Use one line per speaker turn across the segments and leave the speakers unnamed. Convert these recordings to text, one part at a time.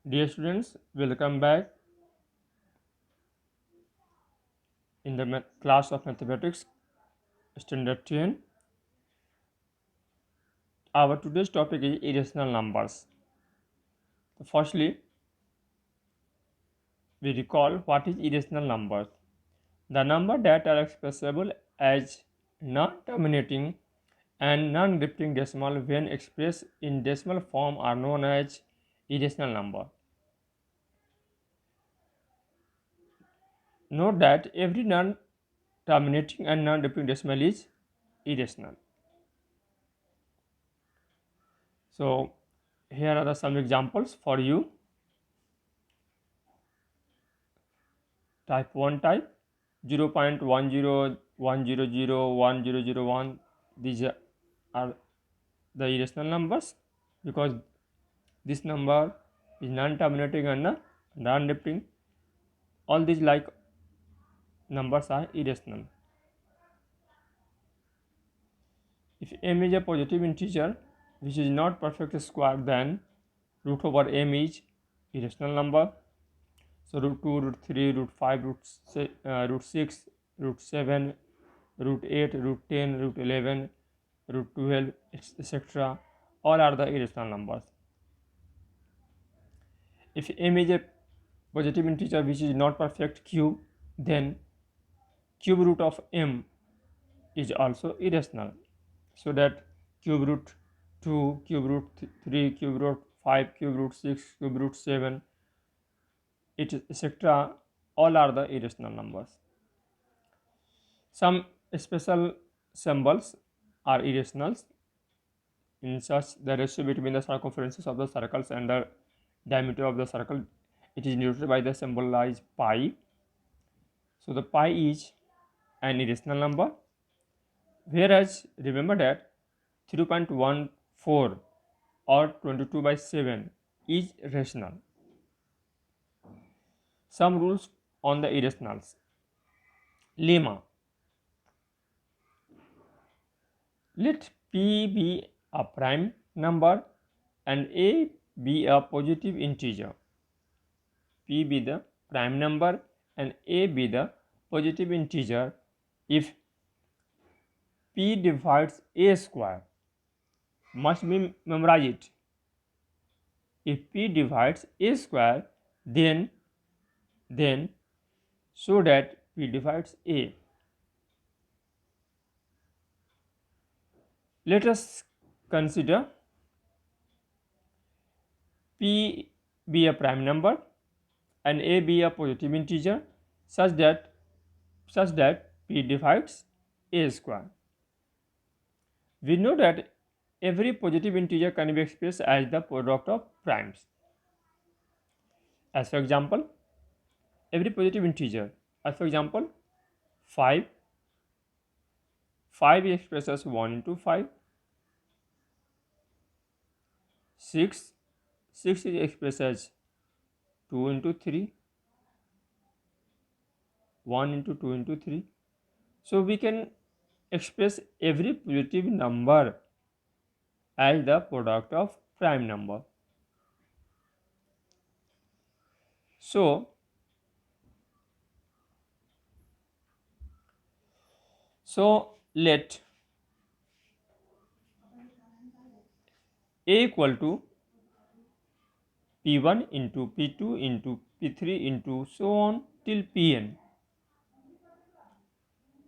Dear students, welcome back in the class of mathematics standard 10. Our today's topic is irrational numbers. Firstly, we recall what is irrational numbers. The number that are expressible as non-terminating and non-repeating decimal when expressed in decimal form are known as irrational number. Note that every non-terminating and non-repeating decimal is irrational. So here are some examples for you. Type 1 type 0.101001001. These are the irrational numbers because this number is non-terminating and non-repeating. All these like numbers are irrational. If m is a positive integer which is not perfect square, then root over m is irrational number. So root 2, root 3, root 5, root 6, root 7, root 8, root 10, root 11, root 12, etc. all are the irrational numbers. If m is a positive integer which is not perfect cube, then cube root of m is also irrational. So that cube root 2, cube root 3, cube root 5, cube root 6, cube root 7, etc. all are the irrational numbers. Some special symbols are irrationals. In such, the ratio between the circumferences of the circles and the diameter of the circle, it is denoted by the symbolized pi. So the pi is an irrational number, whereas remember that 3.14 or 22 by 7 is rational. Some rules on the irrationals. Lemma. Let p be a prime number and a be a positive integer. P be the prime number and a be the positive integer if p divides a square. Must be memorize it. If p divides a square, then so that p divides a. Let us consider p be a prime number and a be a positive integer such that p divides a square. We know that every positive integer can be expressed as the product of primes. As for example, every positive integer, as for example 5 is expressed as 1 into 5, 6 is expressed as 2 into 3, 1 into 2 into 3. So we can express every positive number as the product of prime number. So let a equal to p1 into p2 into p3 into so on till pn,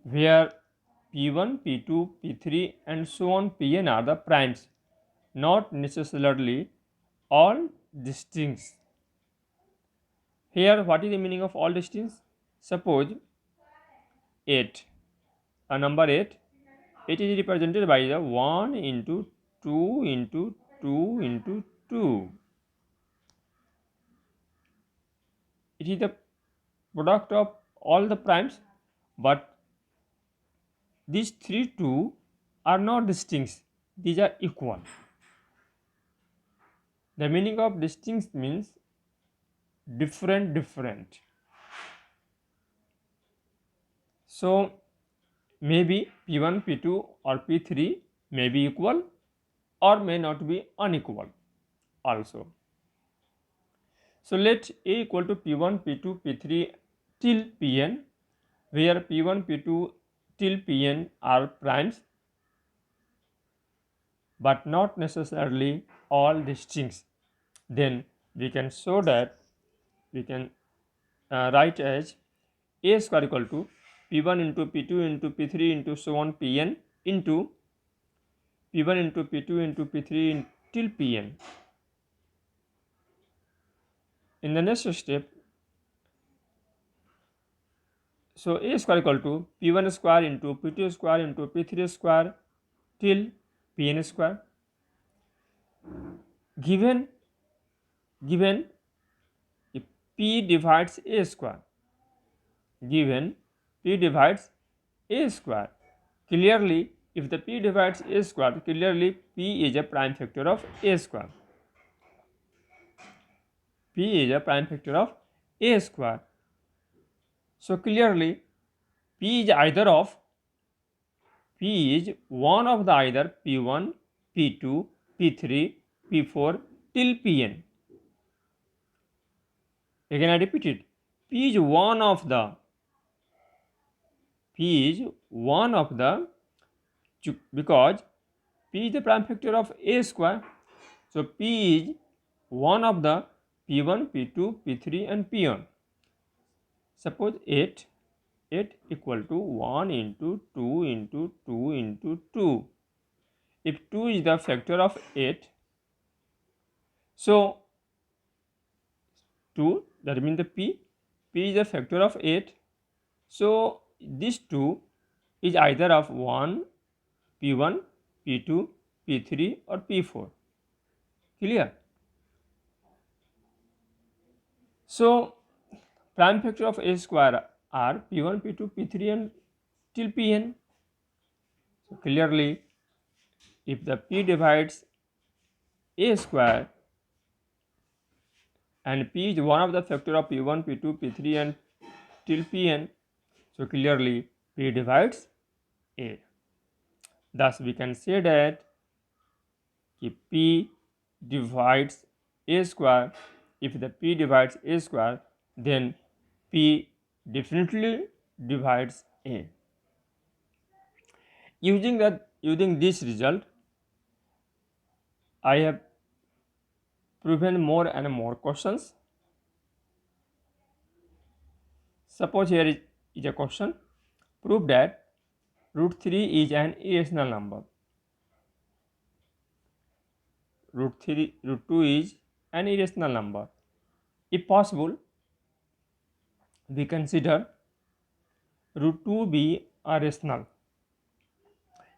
where p1, p2, p3 and so on pn are the primes, not necessarily all distinct. Here, what is the meaning of all distinct? Suppose 8, a number 8, it is represented by the 1 into 2 into 2 into 2. It is the product of all the primes, but these 3 2 are not distinct, these are equal. The meaning of distinct means different. So maybe p1, p2 or p3 may be equal or may not be unequal also. So let A equal to P1, P2, P3 till Pn, where P1, P2 till Pn are primes, but not necessarily all the strings. Then we can show that we can write as A square equal to P1 into P2 into P3 into so on Pn into P1 into P2 into P3 till Pn. In the next step, so A square equal to P1 square into P2 square into P3 square till Pn square. Given if P divides A square, given P divides A square, clearly if the P divides A square, clearly P is a prime factor of A square. P is a prime factor of A square. So clearly P is either of P is one of the either P1, P2, P3, P4 till Pn. Again I repeat it. P is one of the because P is the prime factor of A square. So P is one of the P1, P2, P3 and Pn. Suppose 8 equal to 1 into 2 into 2 into 2. If 2 is the factor of 8, so 2, that means the P is the factor of 8. So this 2 is either of 1, P1, P2, P3 or P4. Clear? So prime factor of A square are P1, P2, P3 and till Pn. So clearly if the P divides A square and P is one of the factor of P1, P2, P3 and till Pn, so clearly P divides A. Thus we can say that if P divides A square, if the P divides A square, then P definitely divides A. Using this result, I have proven more and more questions. Suppose here is a question. Prove that root 3 is an irrational number. Root 2 is an irrational number. If possible, we consider root 2 be a rational.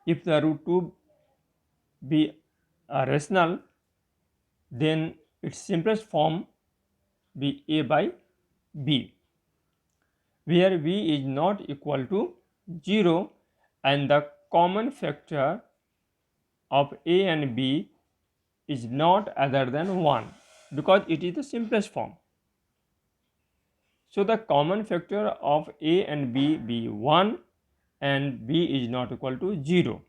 If the root 2 be a rational, then its simplest form be A by B, where B is not equal to 0 and the common factor of A and B is not other than 1, because it is the simplest form. So the common factor of A and B be 1 and B is not equal to 0.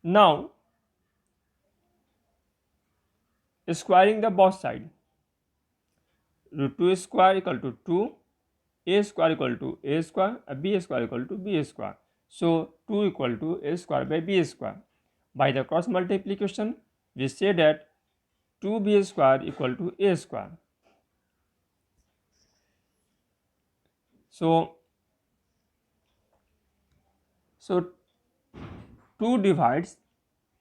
Now squaring the both side, root 2 square equal to 2, A square equal to A square, B square equal to B square. So 2 equal to A square by B square. By the cross multiplication, we say that 2B square equal to A square. So 2 divides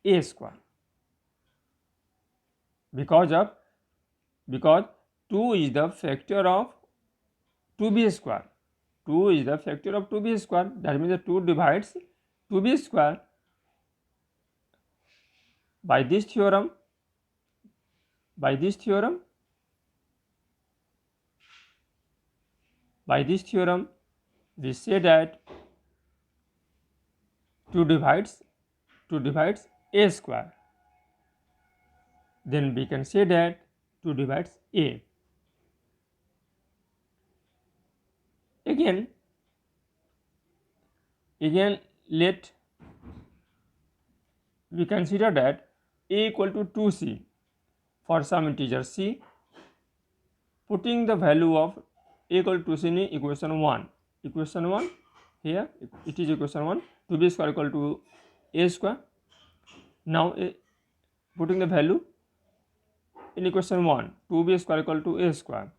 A square because 2 is the factor of 2B square. 2 is the factor of 2B square. That means the 2 divides 2B square. By this theorem, we say that 2 divides A square. Then we can say that 2 divides A. Again let we consider that a equal to 2c for some integer c, putting the value of a equal to 2c in equation 1. Equation 1, here it is equation 1, 2b square equal to a square. Now putting the value in equation 1, 2b square equal to a square.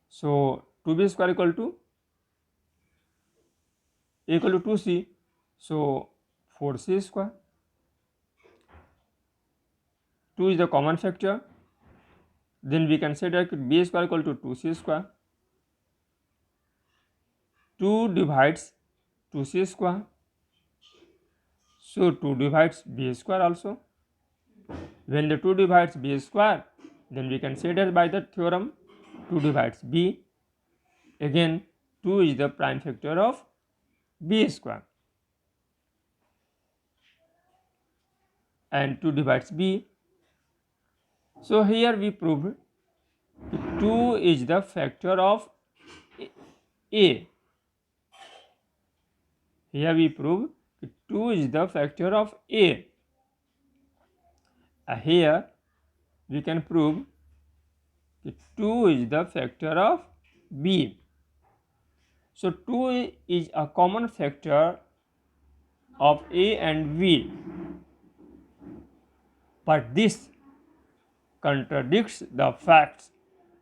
So 2b square equal to a equal to 2c, so 4c square. 2 is the common factor, then we can say that b square equal to 2c square. 2 divides 2c square, so 2 divides b square also. When the 2 divides b square, then we can say that by the theorem 2 divides b. Again 2 is the prime factor of b square, and 2 divides b. So here we prove 2 is the factor of a. Here we prove 2 is the factor of a. Here we can prove 2 is the factor of b. So 2 is a common factor of a and b, but this contradicts the facts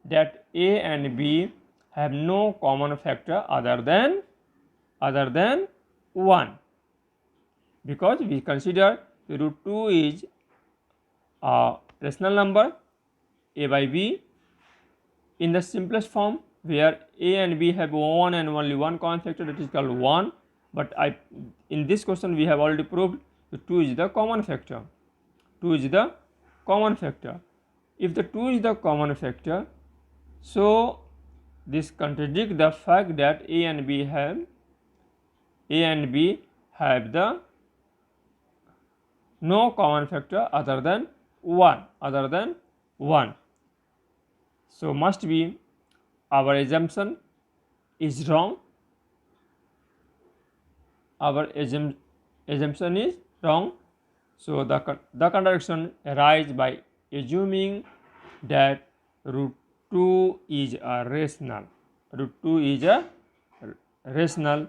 that a and b have no common factor other than 1, because we consider the root 2 is a rational number a by b in the simplest form, where a and b have one and only one common factor, that is called 1. But in this question we have already proved that 2 is the common factor. 2 is the common factor. If the 2 is the common factor, so this contradicts the fact that a and b have the no common factor other than 1. So must be our assumption is wrong. Our assumption is wrong. So the contradiction arises by assuming that root 2 is a rational. Root 2 is a rational.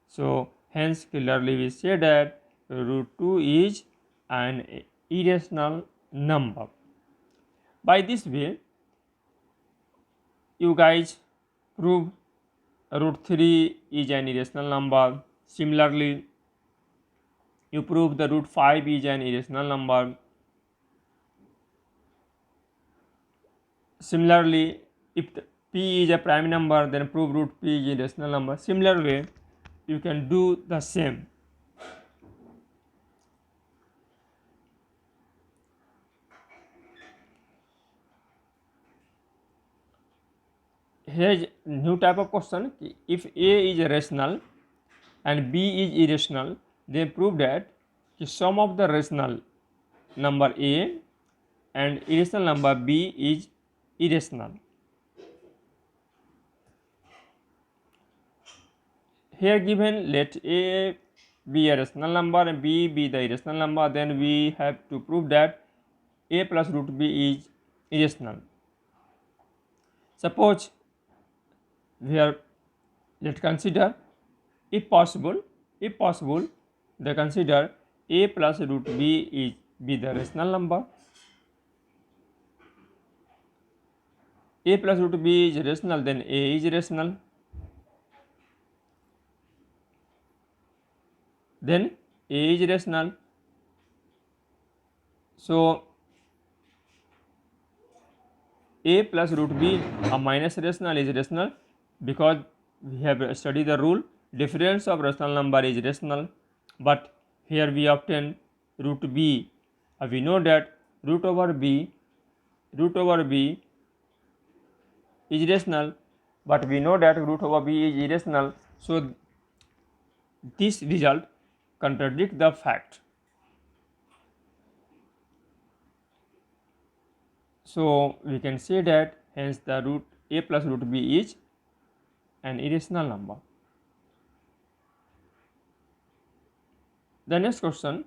So hence clearly we say that root 2 is an irrational number. By this way, you guys prove root 3 is an irrational number. Similarly, you prove the root 5 is an irrational number. Similarly, if the p is a prime number, then prove root p is a irrational number. Similarly, you can do the same. Here is new type of question. If a is rational and b is irrational, then prove that the sum of the rational number a and irrational number b is irrational. Here given, let a be a rational number and b be the irrational number, then we have to prove that a plus root b is irrational. Suppose here let's consider, if possible, they consider a plus root b be the rational number. A plus root b is rational, then a is rational. Then a is rational. So a plus root b a minus rational is rational, because we have studied the rule difference of rational number is rational. But here we obtain root b. We know that root over b is rational, but we know that root over b is irrational. So this result contradicts the fact. So we can say that hence the root a plus root b is an irrational number. The next question,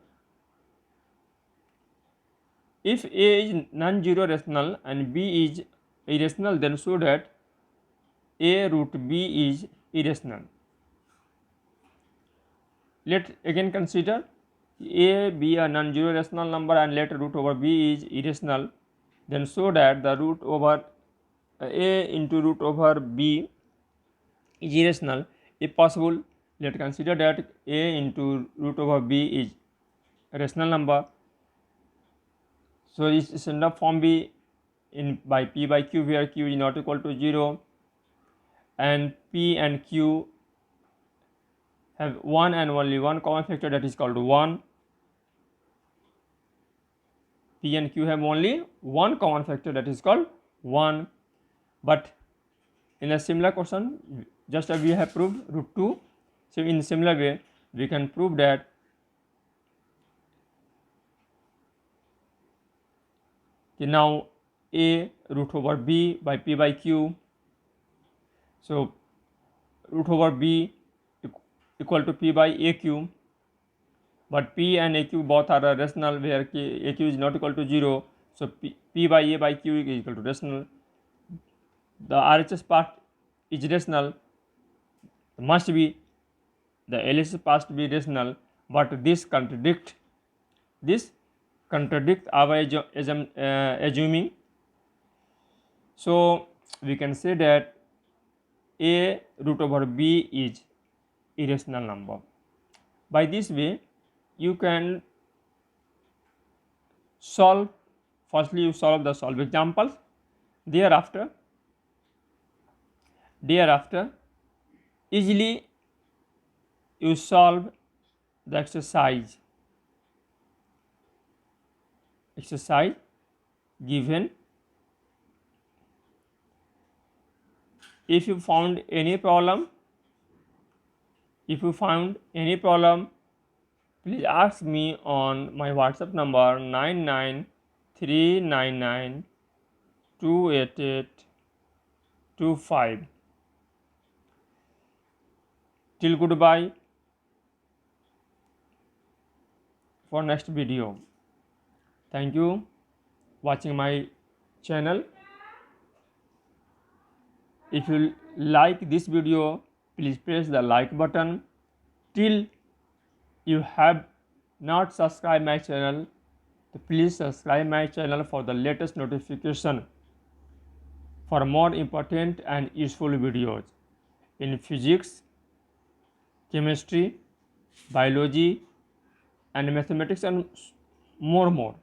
If A is non-zero rational and B is irrational, then show that A root B is irrational. Let again consider A be a non-zero rational number and let root over B is irrational, then show that the root over A into root over B is irrational. If possible, let consider that A into root over B is a rational number. So its standard form be in by P by Q, where Q is not equal to 0 and P and Q have one and only one common factor, that is called 1. P and Q have only one common factor, that is called 1. But in a similar question, just as we have proved root 2, so in similar way we can prove that now A root over B by P by Q, so root over B equal to P by AQ, but P and AQ both are rational, where AQ is not equal to 0, so P by A by Q is equal to rational. The RHS part is rational, must be the LHS part to be rational, but this contradict our assuming. So we can say that A root over B is irrational number. By this way you can solve, firstly you solve the solve examples, thereafter easily you solve the exercise given. If you found any problem, please ask me on my WhatsApp number 99399288825. Till goodbye for next video. Thank you watching my channel. If you like this video, please press the like button. Till you have not subscribed my channel, please subscribe my channel for the latest notification for more important and useful videos in physics, chemistry, biology and mathematics and more.